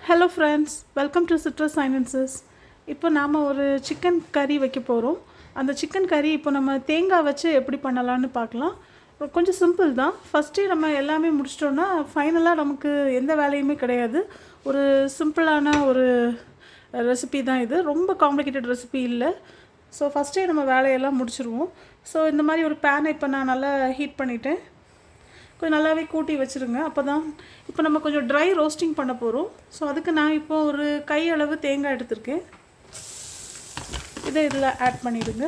Hello friends, welcome to citrus silencers. இப்போ நாம் ஒரு சிக்கன் கறி வைக்க போகிறோம். அந்த சிக்கன் கறி இப்போ நம்ம தேங்காய் வச்சு எப்படி பண்ணலான்னு பார்க்கலாம். கொஞ்சம் சிம்பிள் தான். ஃபஸ்ட்டே நம்ம எல்லாமே முடிச்சிட்டோன்னா ஃபைனலாக நமக்கு எந்த வேலையுமே கிடையாது. ஒரு சிம்பிளான ஒரு ரெசிபி தான் இது. ரொம்ப காம்ப்ளிகேட்டட் ரெசிபி இல்லை. ஸோ ஃபஸ்ட்டே நம்ம வேலையெல்லாம் முடிச்சிருவோம். ஸோ இந்த மாதிரி ஒரு பேனை இப்போ நான் நல்லா ஹீட் பண்ணிவிட்டேன். கொஞ்சம் நல்லாவே கூட்டி வச்சுருங்க. அப்போ தான் இப்போ நம்ம கொஞ்சம் ட்ரை ரோஸ்டிங் பண்ண போகிறோம். ஸோ அதுக்கு நான் இப்போது ஒரு கையளவு தேங்காய் எடுத்திருக்கேன். இதை இதில் ஆட் பண்ணிவிடுங்க.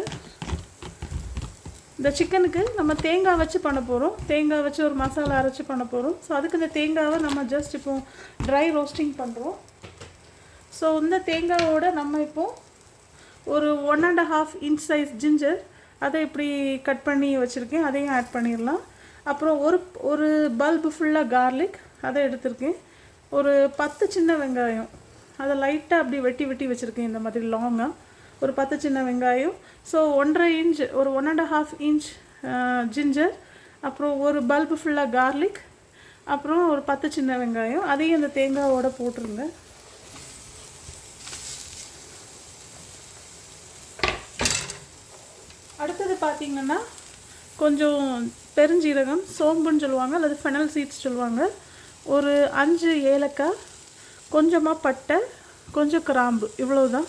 இந்த சிக்கனுக்கு நம்ம தேங்காய் வச்சு பண்ண போகிறோம். தேங்காய் வச்சு ஒரு மசாலா அரைச்சி பண்ண போகிறோம். ஸோ அதுக்கு இந்த தேங்காவை நம்ம ஜஸ்ட் இப்போது ட்ரை ரோஸ்டிங் பண்ணுறோம். ஸோ இந்த தேங்காவோட நம்ம இப்போது ஒரு 1.5 இன்ச் சைஸ் ஜிஞ்சர் அதை இப்படி கட் பண்ணி வச்சுருக்கேன். அதையும் ஆட் பண்ணிடலாம். அப்புறம் ஒரு பல்பு ஃபுல்லாக கார்லிக் அதை எடுத்திருக்கேன். ஒரு 10 சின்ன வெங்காயம் அதை லைட்டாக அப்படி வெட்டி வச்சுருக்கேன். இந்த மாதிரி லாங்காக ஒரு 10 சின்ன வெங்காயம். ஸோ 1.5 இன்ச் ஒரு 1.5 இன்ச் ஜிஞ்சர், அப்புறம் ஒரு பல்பு ஃபுல்லாக கார்லிக், அப்புறம் ஒரு 10 சின்ன வெங்காயம் அதையும் அந்த தேங்காயோட போட்டுருங்க. அடுத்தது பார்த்திங்கன்னா கொஞ்சம் பெருஞ்சீரகம், சோம்புன்னு சொல்லுவாங்க, அல்லது ஃபெனல் சீட்ஸ் சொல்லுவாங்க, ஒரு 5 ஏலக்காய், கொஞ்சமாக பட்டை, கொஞ்சம் கிராம்பு, இவ்வளோ தான்.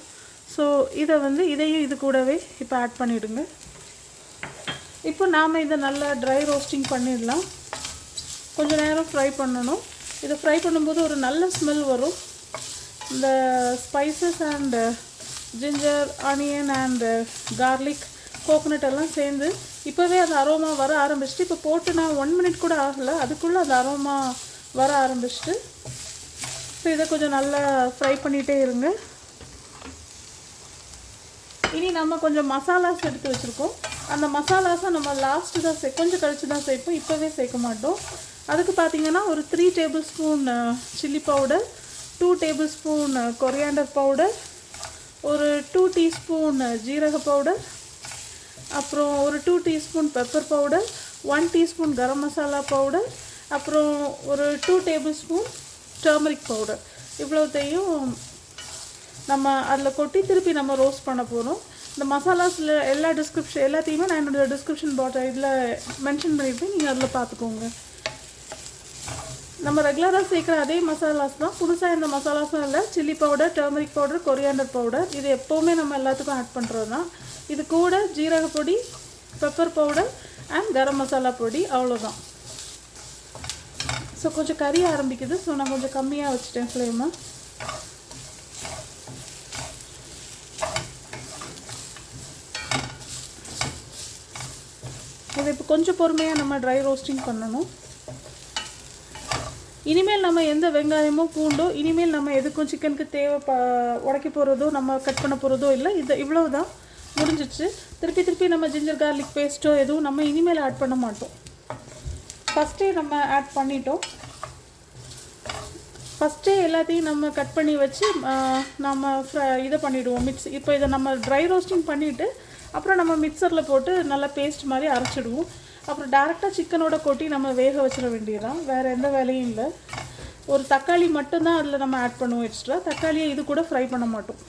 ஸோ இதையும் இது கூடவே இப்போ ஆட் பண்ணிவிடுங்க. இப்போ நாம் இதை நல்லா ட்ரை ரோஸ்டிங் பண்ணிடலாம். கொஞ்சம் நேரம் ஃப்ரை பண்ணணும். இதை ஃப்ரை பண்ணும்போது ஒரு நல்ல ஸ்மெல் வரும். இந்த spices and ginger, onion and garlic, coconut எல்லாம் சேர்ந்து இப்போவே அந்த அரோமா வர ஆரம்பிச்சிட்டு, இப்போ போட்டு நான் 1 மினிட் கூட ஆகலை, அதுக்குள்ளே அந்த அரோமா வர ஆரம்பிச்சிட்டு. ஸோ இதை கொஞ்சம் நல்லா ஃப்ரை பண்ணிகிட்டே இருங்க. இனி நம்ம கொஞ்சம் மசாலாஸ் எடுத்து வச்சுருக்கோம். அந்த மசாலாஸை நம்ம லாஸ்ட்டு தான் கொஞ்சம் கழித்து தான் சேர்ப்போம், இப்போவே சேர்க்க மாட்டோம். அதுக்கு பார்த்திங்கன்னா ஒரு 3 table spoon chilli powder, 2 table spoon coriander powder, ஒரு 2 டீஸ்பூன் ஜீரக பவுடர், அப்புறம் ஒரு 2 teaspoon pepper powder, 1 teaspoon garam masala powder, அப்புறம் ஒரு 2 டேபிள் ஸ்பூன் டர்மரிக் பவுடர். இவ்வளோத்தையும் நம்ம அதில் கொட்டி திருப்பி நம்ம ரோஸ்ட் பண்ண போகிறோம். இந்த மசாலாஸில் எல்லாத்தையுமே நான் என்னோடய டிஸ்கிரிப்ஷன் இதில் மென்ஷன் பண்ணியிருப்பேன், நீங்கள் அதில் பார்த்துக்கோங்க. நம்ம ரெகுலராக சேர்க்குற அதே மசாலாஸ் தான், புதுசாக இந்த மசாலாஸும் இல்லை. Chilli powder, turmeric powder, coriander powder, இது எப்போவுமே நம்ம எல்லாத்துக்கும் ஆட் பண்ணுறது தான். இது கூட ஜீரக பொடி, pepper powder and garam masala பொடி, அவ்வளோதான். ஸோ கொஞ்சம் கறி ஆரம்பிக்குது. ஸோ நான் கொஞ்சம் கம்மியாக வச்சுட்டேன் ஃப்ளேமை. இதை இப்போ கொஞ்சம் பொறுமையாக நம்ம ட்ரை ரோஸ்டிங் பண்ணணும். இனிமேல் நம்ம எந்த வெங்காயமோ பூண்டோ இனிமேல் நம்ம எதுக்கும் சிக்கனுக்கு தேவை உடைக்க போகிறதோ நம்ம கட் பண்ண போகிறதோ இல்லை. இவ்வளோ தான், முடிஞ்சிச்சு. திருப்பி நம்ம ஜிஞ்சர் கார்லிக் பேஸ்ட்டோ எதுவும் நம்ம இனிமேல் ஆட் பண்ண மாட்டோம். ஃபஸ்ட்டே நம்ம ஆட் பண்ணிட்டோம். ஃபஸ்ட்டே எல்லாத்தையும் நம்ம கட் பண்ணி வச்சு நம்ம இதை பண்ணிவிடுவோம், இப்போ இதை நம்ம ட்ரை ரோஸ்டிங் பண்ணிவிட்டு அப்புறம் நம்ம மிக்சரில் போட்டு நல்லா பேஸ்ட் மாதிரி அரைச்சிடுவோம். அப்புறம் டேரெக்டாக சிக்கனோட கொட்டி நம்ம வேக வச்சிட வேண்டியதான், வேறு எந்த வேலையும் இல்லை. ஒரு தக்காளி மட்டும்தான் அதில் நம்ம ஆட் பண்ணுவோம் எக்ஸ்ட்ரா. தக்காளியை இது கூட ஃப்ரை பண்ண மாட்டோம்.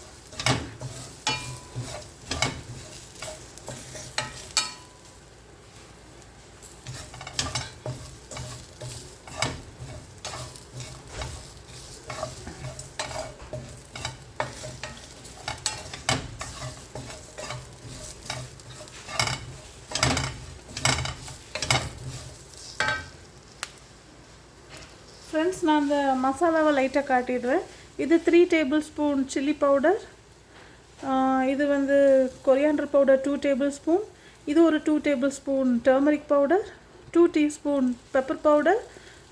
ஃப்ரெண்ட்ஸ், நான் அந்த மசாலாவை லைட்டாக காட்டிடுறேன். இது 3 டேபிள் ஸ்பூன் சில்லி பவுடர், இது கொரியாண்டர் பவுடர் 2 டேபிள் ஸ்பூன், இது ஒரு 2 table spoon turmeric powder, 2 teaspoon pepper powder,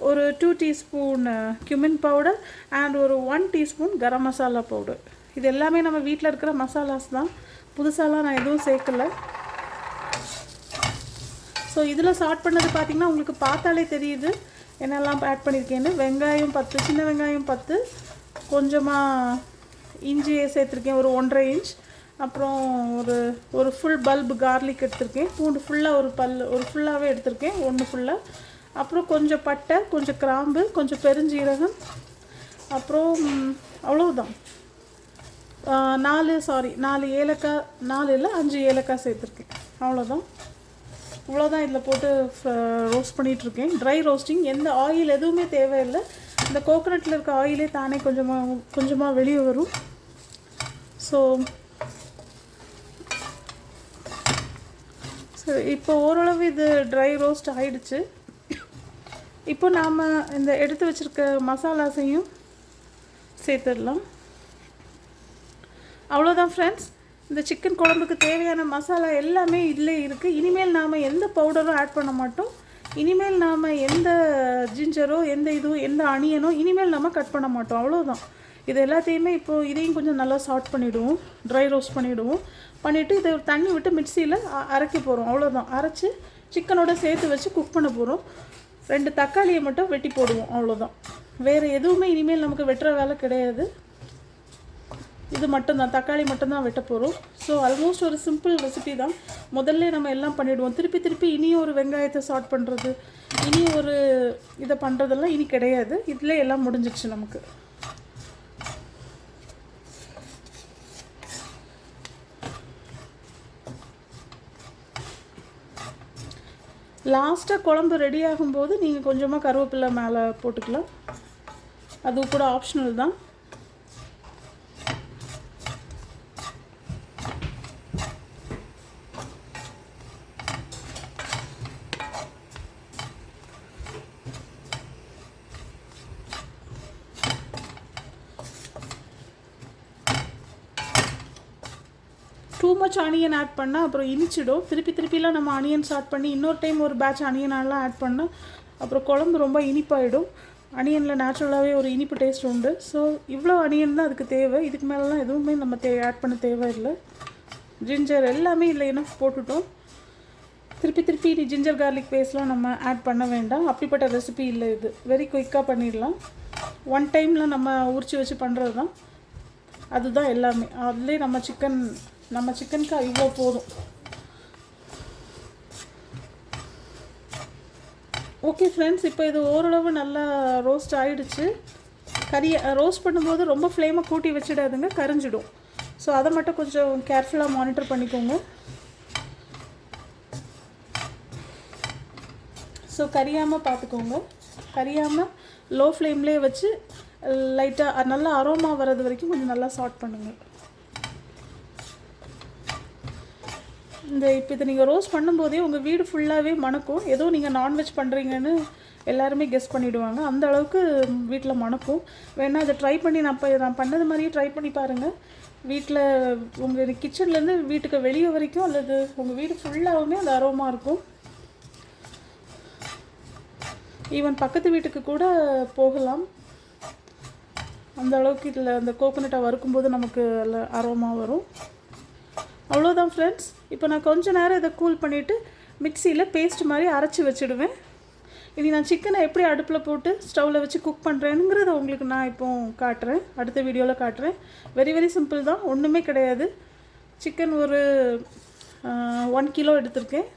ஒரு 2 டீஸ்பூன் cumin பவுடர் அண்ட் ஒரு 1 டீஸ்பூன் கரம் மசாலா பவுடர். இது எல்லாமே நம்ம வீட்டில் இருக்கிற மசாலாஸ் தான், புதுசாலாம் நான் எதுவும் சேர்க்கலை. ஸோ இதில் ஸ்டார்ட் பண்ணது பார்த்திங்கன்னா உங்களுக்கு பார்த்தாலே தெரியுது என்னெல்லாம் ஆட் பண்ணியிருக்கேன்னு. வெங்காயம் 10, சின்ன வெங்காயம் 10, கொஞ்சமாக இஞ்சியை சேர்த்துருக்கேன் ஒரு 1.5 இன்ச், அப்புறம் ஒரு ஃபுல் பல்பு கார்லிக் எடுத்திருக்கேன், பூண்டு ஃபுல்லாக ஒரு ஃபுல்லாகவே எடுத்திருக்கேன், 1 ஃபுல்லாக, அப்புறம் கொஞ்சம் பட்டை, கொஞ்சம் கிராம்பு, கொஞ்சம் பெருஞ்சீரகம், அப்புறம் அவ்வளவுதான். 4 ஏலக்காய், 4 இல்லை 5 ஏலக்காய் சேர்த்துருக்கேன். இவ்வளோதான் இதில் போட்டு ரோஸ்ட் பண்ணிகிட்ருக்கேன். ட்ரை ரோஸ்டிங், எந்த ஆயில் எதுவுமே தேவையில்லை. இந்த கோகோனட்டில் இருக்க ஆயிலே தானே கொஞ்சமாக வெளியே வரும். ஸோ இப்போ ஓரளவு இது ட்ரை ரோஸ்ட் ஆகிடுச்சு. இப்போ நாம் இந்த எடுத்து வச்சுருக்க மசாலாஸையும் சேர்த்துடலாம். அவ்வளோதான் ஃப்ரெண்ட்ஸ், இந்த சிக்கன் குழம்புக்கு தேவையான மசாலா எல்லாமே இதிலே இருக்குது. இனிமேல் நாம் எந்த பவுடரும் ஆட் பண்ண மாட்டோம். இனிமேல் நாம் எந்த ஜிஞ்சரோ எந்த அனியனோ இனிமேல் நம்ம கட் பண்ண மாட்டோம். அவ்வளோதான். இது எல்லாத்தையுமே இப்போது இதையும் கொஞ்சம் நல்லா சாட் பண்ணிவிடுவோம், ட்ரை ரோஸ்ட் பண்ணிவிட்டு இதை தண்ணி விட்டு மிக்சியில் அரைக்க போகிறோம். அவ்வளோதான். அரைச்சி சிக்கனோட சேர்த்து வச்சு குக் பண்ண போகிறோம். 2 தக்காளியை மட்டும் வெட்டி போடுவோம். அவ்வளோதான். வேறு எதுவுமே இனிமேல் நமக்கு வெட்டுற வேலை கிடையாது. இது மட்டும்தான், தக்காளி மட்டும்தான் வெட்ட போகிறோம். ஸோ ஆல்மோஸ்ட் ஒரு சிம்பிள் ரெசிபி தான். முதல்ல நம்ம எல்லாம் பண்ணிவிடுவோம். திருப்பி இனியும் ஒரு வெங்காயத்தை சாட் பண்ணுறது, இனி ஒரு இதை பண்ணுறதெல்லாம் இனி கிடையாது. இதில் எல்லாம் முடிஞ்சிடுச்சு நமக்கு. லாஸ்ட்டாக குழம்பு ரெடி ஆகும்போது நீங்கள் கொஞ்சமாக கருவேப்பிலை மேலே போட்டுக்கலாம். அது கூட ஆப்ஷனல் தான். டூ மச் ஆனியன் ஆட் பண்ணால் அப்புறம் இனிச்சிடும். திருப்பிலாம் நம்ம ஆனியன் ஸ்டார்ட் பண்ணி இன்னொரு டைம் ஒரு பேட்ச் ஆனியனெல்லாம் ஆட் பண்ணால் அப்புறம் குழம்பு ரொம்ப இனிப்பாயிடும். ஆனியனில் நேச்சுரலாகவே ஒரு இனிப்பு டேஸ்ட் உண்டு. ஸோ இவ்வளோ ஆனியன் தான் அதுக்கு தேவை. இதுக்கு மேலெலாம் எதுவுமே நம்ம ஆட் பண்ண தேவையில்லை. ஜிஞ்சர் எல்லாமே இல்லை என்ன போட்டுட்டோம். திருப்பி இது ஜிஞ்சர் கார்லிக் பேஸ்ட்லாம் நம்ம ஆட் பண்ண வேண்டாம். அப்படிப்பட்ட ரெசிபி இல்லை. இது வெரி குயிக்காக பண்ணிடலாம். ஒன் டைமில் நம்ம உரிச்சு வச்சு பண்ணுறது தான். அதுதான் எல்லாமே. அதுலேயே நம்ம சிக்கனுக்கு இவ்வளோ போதும். ஓகே ஃப்ரெண்ட்ஸ், இப்போ இது ஓரளவு நல்லா ரோஸ்ட் ஆகிடுச்சு. கறியை ரோஸ்ட் பண்ணும்போது ரொம்ப ஃப்ளேமை கூட்டி வச்சிடாதுங்க, கரிஞ்சிடும். ஸோ அதை மட்டும் கொஞ்சம் கேர்ஃபுல்லாக மானிட்டர் பண்ணிக்கோங்க. ஸோ கரியாமல் பார்த்துக்கோங்க. கரியாமல் லோ ஃப்ளேம்லேயே வச்சு லைட்டாக நல்லா அரோமா வர்றது வரைக்கும் கொஞ்சம் நல்லா சாட் பண்ணுங்கள். இப்போ இதை நீங்கள் ரோஸ்ட் பண்ணும்போதே உங்கள் வீடு ஃபுல்லாகவே மணக்கும். ஏதோ நீங்கள் நான்வெஜ் பண்ணுறீங்கன்னு எல்லாருமே கெஸ் பண்ணிவிடுவாங்க. அந்த அளவுக்கு வீட்டில் மணக்கும். வேணால் அதை ட்ரை பண்ணி நான் பண்ணது மாதிரியே ட்ரை பண்ணி பாருங்கள். வீட்டில் உங்கள் கிச்சன்லேருந்து வீட்டுக்கு வெளியே வரைக்கும் அல்லது உங்கள் வீடு ஃபுல்லாகவுமே அந்த அரோமா இருக்கும். ஈவன் பக்கத்து வீட்டுக்கு கூட போகலாம். அந்த அளவுக்கு இதில் அந்த கோகோனட்டை வறுக்கும்போது நமக்கு அதில் அரோமா வரும். அவ்வளோதான் ஃப்ரெண்ட்ஸ். இப்போ நான் கொஞ்சம் நேரம் இதை கூல் பண்ணிவிட்டு மிக்சியில் பேஸ்ட் மாதிரி அரைச்சி வச்சுடுவேன். இனி நான் சிக்கனை எப்படி அடுப்பில் போட்டு ஸ்டவ்வில் வச்சு குக் பண்ணுறேனுங்கிறத உங்களுக்கு நான் இப்போ காட்டுறேன். அடுத்த வீடியோவில் காட்டுறேன். வெரி சிம்பிள் தான், ஒன்றுமே கிடையாது. சிக்கன் ஒரு 1 கிலோ எடுத்திருக்கேன்.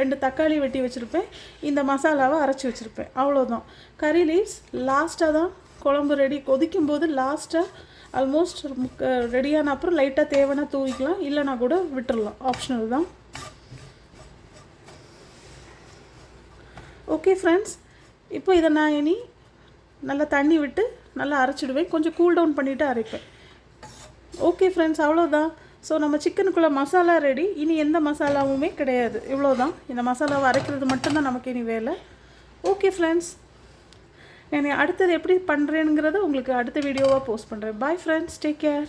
2 தக்காளி வெட்டி வச்சுருப்பேன். இந்த மசாலாவை அரைச்சி வச்சுருப்பேன். அவ்வளோதான். கறி லீவ்ஸ் லாஸ்ட்டாக தான் குழம்பு ரெடி கொதிக்கும் போது லாஸ்ட்டாக ஆல்மோஸ்ட் ரெடியான அப்புறம் லைட்டாக தேவைன்னா தூவிக்கலாம், இல்லைனா கூட விட்டுடலாம். ஆப்ஷனல் தான். ஓகே ஃப்ரெண்ட்ஸ், இப்போ இதை நான் இனி நல்லா தண்ணி விட்டு நல்லா அரைச்சிடுவேன். கொஞ்சம் கூல் டவுன் பண்ணிவிட்டு அரைப்பேன். ஓகே ஃப்ரெண்ட்ஸ், அவ்வளோதான். ஸோ நம்ம சிக்கனுக்குள்ளே மசாலா ரெடி. இனி எந்த மசாலாவுமே கிடையாது. இவ்வளோதான். இந்த மசாலாவை அரைக்கிறது மட்டும்தான் நமக்கு இனி வேலை. ஓகே ஃப்ரெண்ட்ஸ், நான் அடுத்தது எப்படி பண்ணுறேனுங்கிறத உங்களுக்கு அடுத்த வீடியோவாக போஸ்ட் பண்ணுறேன். Bye friends, take care.